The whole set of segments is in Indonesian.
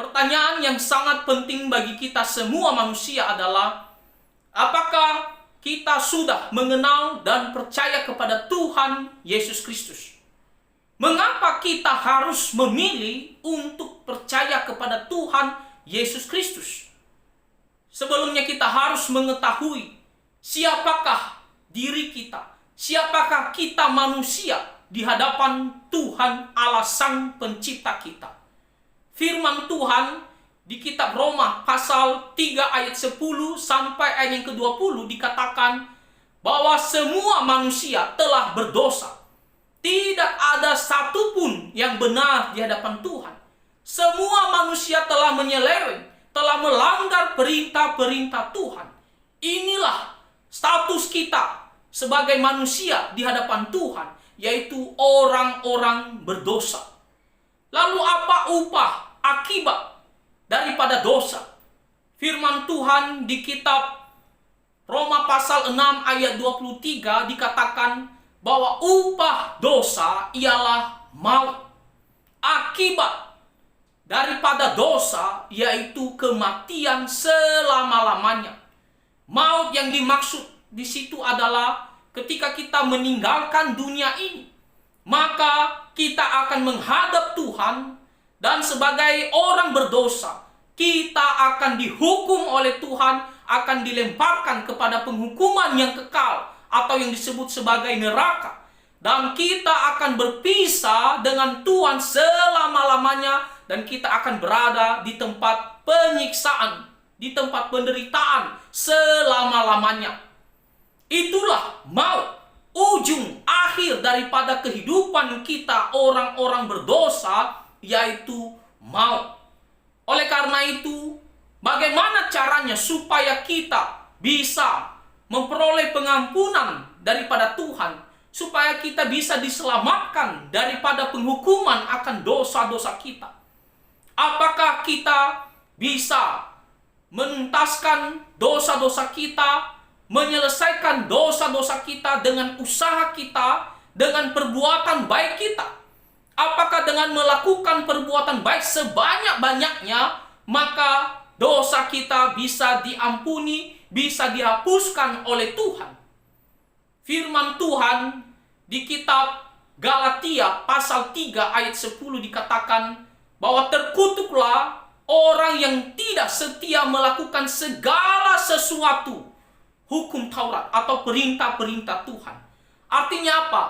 Pertanyaan yang sangat penting bagi kita semua manusia adalah, apakah kita sudah mengenal dan percaya kepada Tuhan Yesus Kristus? Mengapa kita harus memilih untuk percaya kepada Tuhan Yesus Kristus? Sebelumnya kita harus mengetahui siapakah diri kita, siapakah kita manusia di hadapan Tuhan Allah Sang Pencipta kita. Firman Tuhan di kitab Roma pasal 3 ayat 10 sampai ayat yang ke-20 dikatakan bahwa semua manusia telah berdosa. Tidak ada satupun yang benar di hadapan Tuhan. Semua manusia telah menyeleweng, telah melanggar perintah-perintah Tuhan. Inilah status kita sebagai manusia di hadapan Tuhan, yaitu orang-orang berdosa. Lalu apa upah akibat daripada dosa? Firman Tuhan di kitab Roma pasal 6 ayat 23 dikatakan bahwa upah dosa ialah maut. Akibat daripada dosa yaitu kematian selama-lamanya. Maut yang dimaksud di situ adalah ketika kita meninggalkan dunia ini, maka kita akan menghadap Tuhan, dan sebagai orang berdosa, kita akan dihukum oleh Tuhan, akan dilemparkan kepada penghukuman yang kekal atau yang disebut sebagai neraka. Dan kita akan berpisah dengan Tuhan selama-lamanya, dan kita akan berada di tempat penyiksaan, di tempat penderitaan selama-lamanya. Itulah maut, ujung akhir daripada kehidupan kita orang-orang berdosa, yaitu maut. Oleh karena itu, bagaimana caranya supaya kita bisa memperoleh pengampunan daripada Tuhan, supaya kita bisa diselamatkan daripada penghukuman akan dosa-dosa kita? Apakah kita bisa menuntaskan dosa-dosa kita, menyelesaikan dosa-dosa kita dengan usaha kita, dengan perbuatan baik kita? Apakah dengan melakukan perbuatan baik sebanyak-banyaknya, maka dosa kita bisa diampuni, bisa dihapuskan oleh Tuhan? Firman Tuhan di kitab Galatia pasal 3 ayat 10 dikatakan bahwa terkutuklah orang yang tidak setia melakukan segala sesuatu hukum Taurat atau perintah-perintah Tuhan. Artinya apa?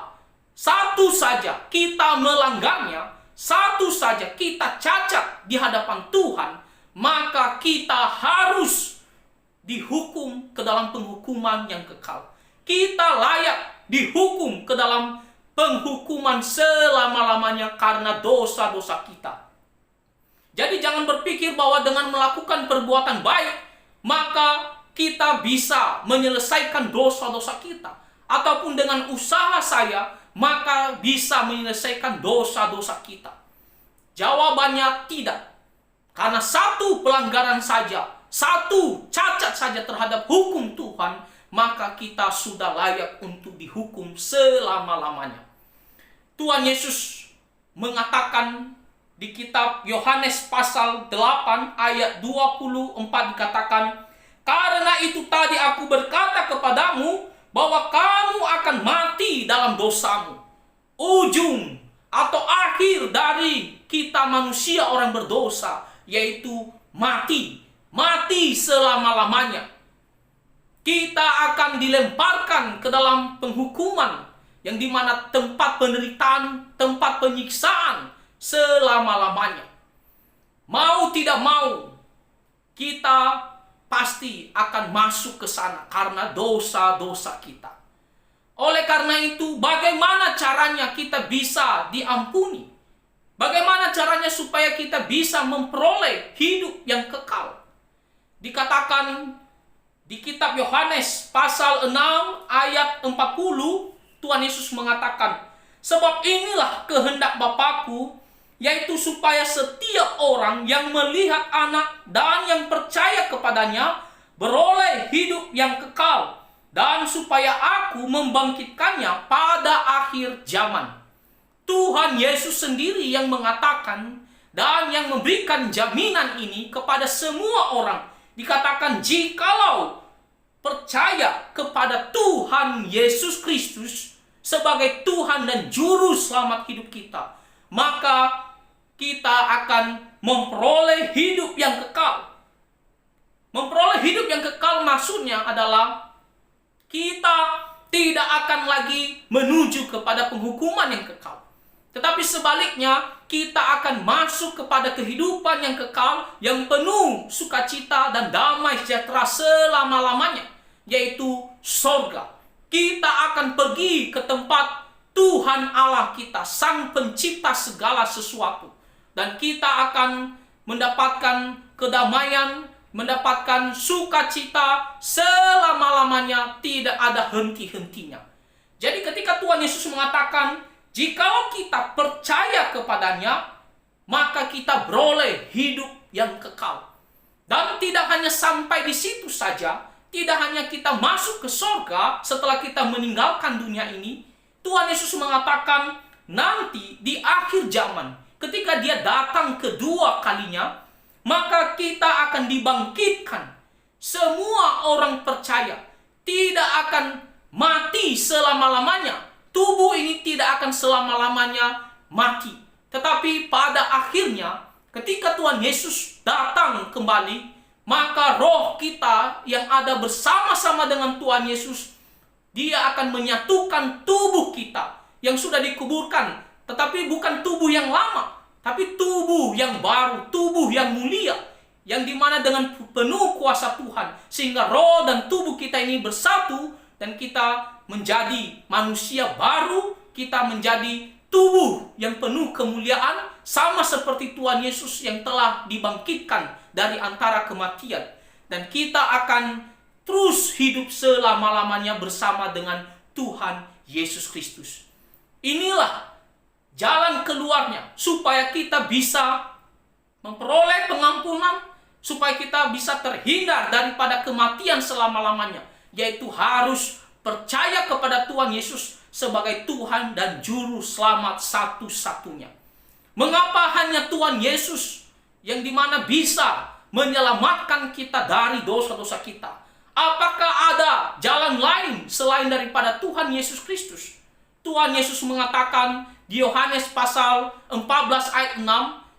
Satu saja kita melanggarnya, satu saja kita cacat di hadapan Tuhan, maka kita harus dihukum ke dalam penghukuman yang kekal. Kita layak dihukum ke dalam penghukuman selama-lamanya karena dosa-dosa kita. Jadi jangan berpikir bahwa dengan melakukan perbuatan baik, maka kita bisa menyelesaikan dosa-dosa kita. Ataupun dengan usaha saya, maka bisa menyelesaikan dosa-dosa kita. Jawabannya tidak. Karena satu pelanggaran saja, satu cacat saja terhadap hukum Tuhan, maka kita sudah layak untuk dihukum selama-lamanya. Tuhan Yesus mengatakan di kitab Yohanes pasal 8 ayat 24 dikatakan, "Karena itu tadi aku berkata kepadamu bahwa kamu akan mati dalam dosamu." Ujung atau akhir dari kita manusia orang berdosa yaitu mati. Mati selama-lamanya. Kita akan dilemparkan ke dalam penghukuman yang dimana tempat penderitaan, tempat penyiksaan selama-lamanya. Mau tidak mau, kita pasti akan masuk ke sana karena dosa-dosa kita. Oleh karena itu, bagaimana caranya kita bisa diampuni? Bagaimana caranya supaya kita bisa memperoleh hidup yang kekal? Dikatakan di kitab Yohanes pasal 6 ayat 40, Tuhan Yesus mengatakan, "Sebab inilah kehendak Bapa-Ku, yaitu supaya setiap orang yang melihat Anak dan yang percaya kepadanya beroleh hidup yang kekal, dan supaya Aku membangkitkannya pada akhir zaman." Tuhan Yesus sendiri yang mengatakan dan yang memberikan jaminan ini kepada semua orang. Dikatakan jikalau percaya kepada Tuhan Yesus Kristus sebagai Tuhan dan Juru Selamat hidup kita, maka kita akan memperoleh hidup yang kekal. Memperoleh hidup yang kekal maksudnya adalah kita tidak akan lagi menuju kepada penghukuman yang kekal. Tetapi sebaliknya, kita akan masuk kepada kehidupan yang kekal, yang penuh sukacita dan damai sejahtera selama-lamanya, yaitu sorga. Kita akan pergi ke tempat Tuhan Allah kita, Sang Pencipta segala sesuatu. Dan kita akan mendapatkan kedamaian, mendapatkan sukacita selama-lamanya, tidak ada henti-hentinya. Jadi ketika Tuhan Yesus mengatakan, jikalau kita percaya kepadanya, maka kita beroleh hidup yang kekal. Dan tidak hanya sampai di situ saja, tidak hanya kita masuk ke surga setelah kita meninggalkan dunia ini, Tuhan Yesus mengatakan nanti di akhir zaman, ketika dia datang kedua kalinya, maka kita akan dibangkitkan. Semua orang percaya tidak akan mati selama-lamanya. Tubuh ini tidak akan selama-lamanya mati. Tetapi pada akhirnya, ketika Tuhan Yesus datang kembali, maka roh kita yang ada bersama-sama dengan Tuhan Yesus, dia akan menyatukan tubuh kita yang sudah dikuburkan. Tetapi bukan tubuh yang lama, tapi tubuh yang baru, tubuh yang mulia, yang dimana dengan penuh kuasa Tuhan, sehingga roh dan tubuh kita ini bersatu, dan kita menjadi manusia baru, kita menjadi tubuh yang penuh kemuliaan, sama seperti Tuhan Yesus yang telah dibangkitkan dari antara kematian. Dan kita akan terus hidup selama-lamanya bersama dengan Tuhan Yesus Kristus. Inilah jalan keluarnya, supaya kita bisa memperoleh pengampunan, supaya kita bisa terhindar daripada kematian selama-lamanya, yaitu harus percaya kepada Tuhan Yesus sebagai Tuhan dan Juru Selamat satu-satunya. Mengapa hanya Tuhan Yesus yang dimana bisa menyelamatkan kita dari dosa-dosa kita? Apakah ada jalan lain selain daripada Tuhan Yesus Kristus? Tuhan Yesus mengatakan di Yohanes pasal 14 ayat 6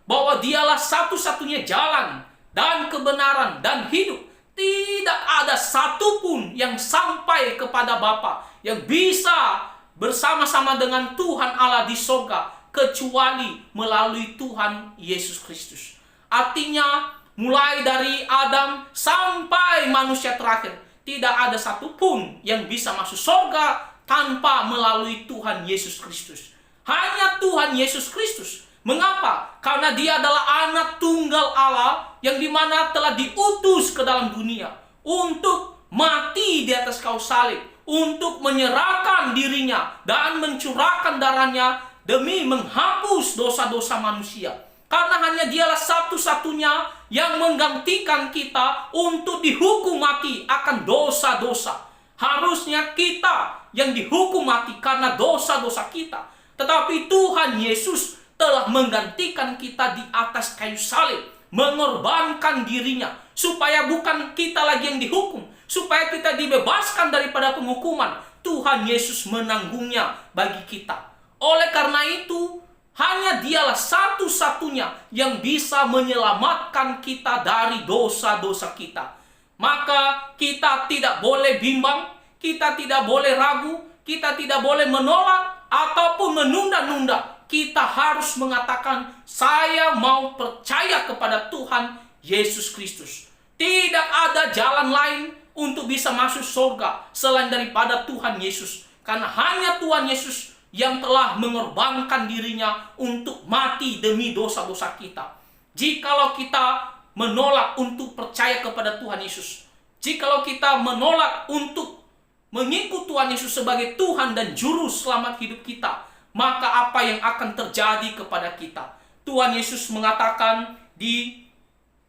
bahwa dialah satu-satunya jalan dan kebenaran dan hidup. Tidak ada satupun yang sampai kepada Bapa, yang bisa bersama-sama dengan Tuhan Allah di sorga, kecuali melalui Tuhan Yesus Kristus. Artinya, mulai dari Adam sampai manusia terakhir, tidak ada satupun yang bisa masuk sorga tanpa melalui Tuhan Yesus Kristus. Hanya Tuhan Yesus Kristus. Mengapa? Karena dia adalah anak tunggal Allah yang dimana telah diutus ke dalam dunia untuk mati di atas kayu salib, untuk menyerahkan dirinya dan mencurahkan darahnya demi menghapus dosa-dosa manusia. Karena hanya dialah satu-satunya yang menggantikan kita untuk dihukum mati akan dosa-dosa. Harusnya kita yang dihukum mati karena dosa-dosa kita. Tetapi Tuhan Yesus telah menggantikan kita di atas kayu salib, mengorbankan dirinya, supaya bukan kita lagi yang dihukum, supaya kita dibebaskan daripada penghukuman. Tuhan Yesus menanggungnya bagi kita. Oleh karena itu, hanya dialah satu-satunya yang bisa menyelamatkan kita dari dosa-dosa kita. Maka kita tidak boleh bimbang, kita tidak boleh ragu, kita tidak boleh menolak ataupun menunda-nunda. Kita harus mengatakan, saya mau percaya kepada Tuhan Yesus Kristus. Tidak ada jalan lain untuk bisa masuk surga selain daripada Tuhan Yesus. Karena hanya Tuhan Yesus yang telah mengorbankan dirinya untuk mati demi dosa-dosa kita. Jikalau kita menolak untuk percaya kepada Tuhan Yesus, jikalau kita menolak untuk mengikut Tuhan Yesus sebagai Tuhan dan Juru Selamat hidup kita, maka apa yang akan terjadi kepada kita? Tuhan Yesus mengatakan di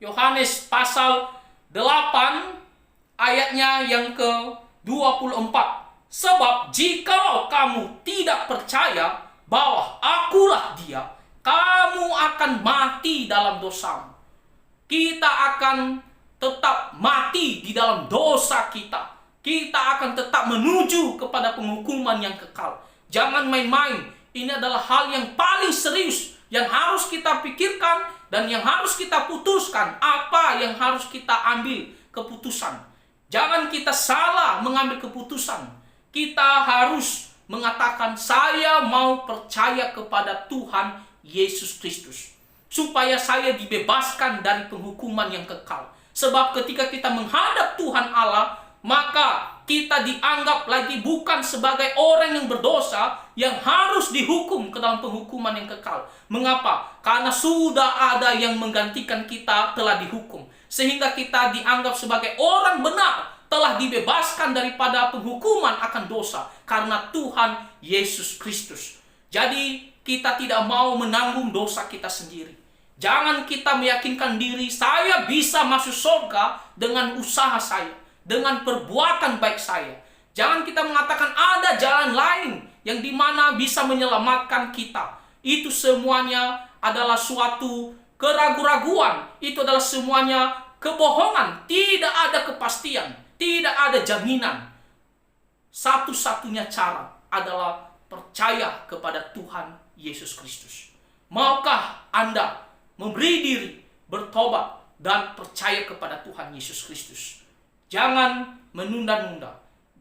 Yohanes pasal 8 ayatnya yang ke-24. Sebab jikalau kamu tidak percaya bahwa akulah dia, kamu akan mati dalam dosamu. Kita akan tetap mati di dalam dosa kita. Kita akan tetap menuju kepada penghukuman yang kekal. Jangan main-main. Ini adalah hal yang paling serius yang harus kita pikirkan dan yang harus kita putuskan. Apa yang harus kita ambil keputusan. Jangan kita salah mengambil keputusan. Kita harus mengatakan, saya mau percaya kepada Tuhan Yesus Kristus, supaya saya dibebaskan dari penghukuman yang kekal. Sebab ketika kita menghadap Tuhan Allah, maka kita dianggap lagi bukan sebagai orang yang berdosa yang harus dihukum ke dalam penghukuman yang kekal. Mengapa? Karena sudah ada yang menggantikan kita telah dihukum. Sehingga kita dianggap sebagai orang benar, telah dibebaskan daripada penghukuman akan dosa karena Tuhan Yesus Kristus. Jadi kita tidak mau menanggung dosa kita sendiri. Jangan kita meyakinkan diri, saya bisa masuk surga dengan usaha saya, dengan perbuatan baik saya. Jangan kita mengatakan ada jalan lain yang dimana bisa menyelamatkan kita. Itu semuanya adalah suatu keraguan-raguan. Itu adalah semuanya kebohongan. Tidak ada kepastian, tidak ada jaminan. Satu-satunya cara adalah percaya kepada Tuhan Yesus Kristus. Maukah Anda memberi diri, bertobat, dan percaya kepada Tuhan Yesus Kristus? Jangan menunda-nunda,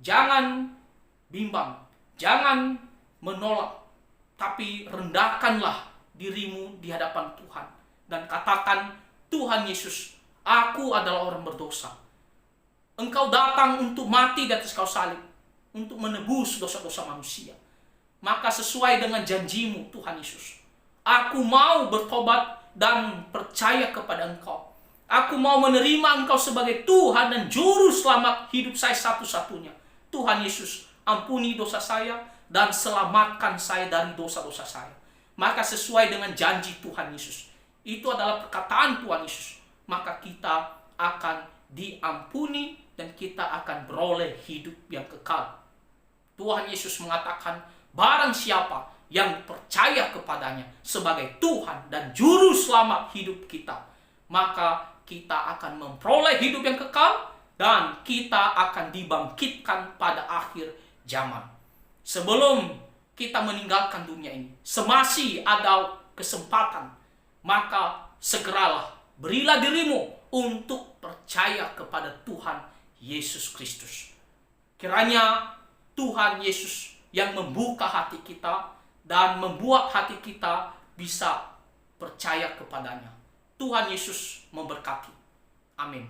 jangan bimbang, jangan menolak, tapi rendahkanlah dirimu di hadapan Tuhan dan katakan, Tuhan Yesus, aku adalah orang berdosa. Engkau datang untuk mati di atas kayu salib, untuk menebus dosa-dosa manusia. Maka sesuai dengan janjimu Tuhan Yesus, aku mau bertobat dan percaya kepada Engkau. Aku mau menerima Engkau sebagai Tuhan dan Juru Selamat hidup saya satu-satunya. Tuhan Yesus, ampuni dosa saya dan selamatkan saya dari dosa-dosa saya. Maka sesuai dengan janji Tuhan Yesus, itu adalah perkataan Tuhan Yesus, maka kita akan diampuni dan kita akan beroleh hidup yang kekal. Tuhan Yesus mengatakan, barang siapa yang percaya kepadanya sebagai Tuhan dan Juru Selamat hidup kita, maka kita akan memperoleh hidup yang kekal dan kita akan dibangkitkan pada akhir zaman. Sebelum kita meninggalkan dunia ini, semasih ada kesempatan, maka segeralah berilah dirimu untuk percaya kepada Tuhan Yesus Kristus. Kiranya Tuhan Yesus yang membuka hati kita dan membuat hati kita bisa percaya kepadanya. Tuhan Yesus memberkati. Amin.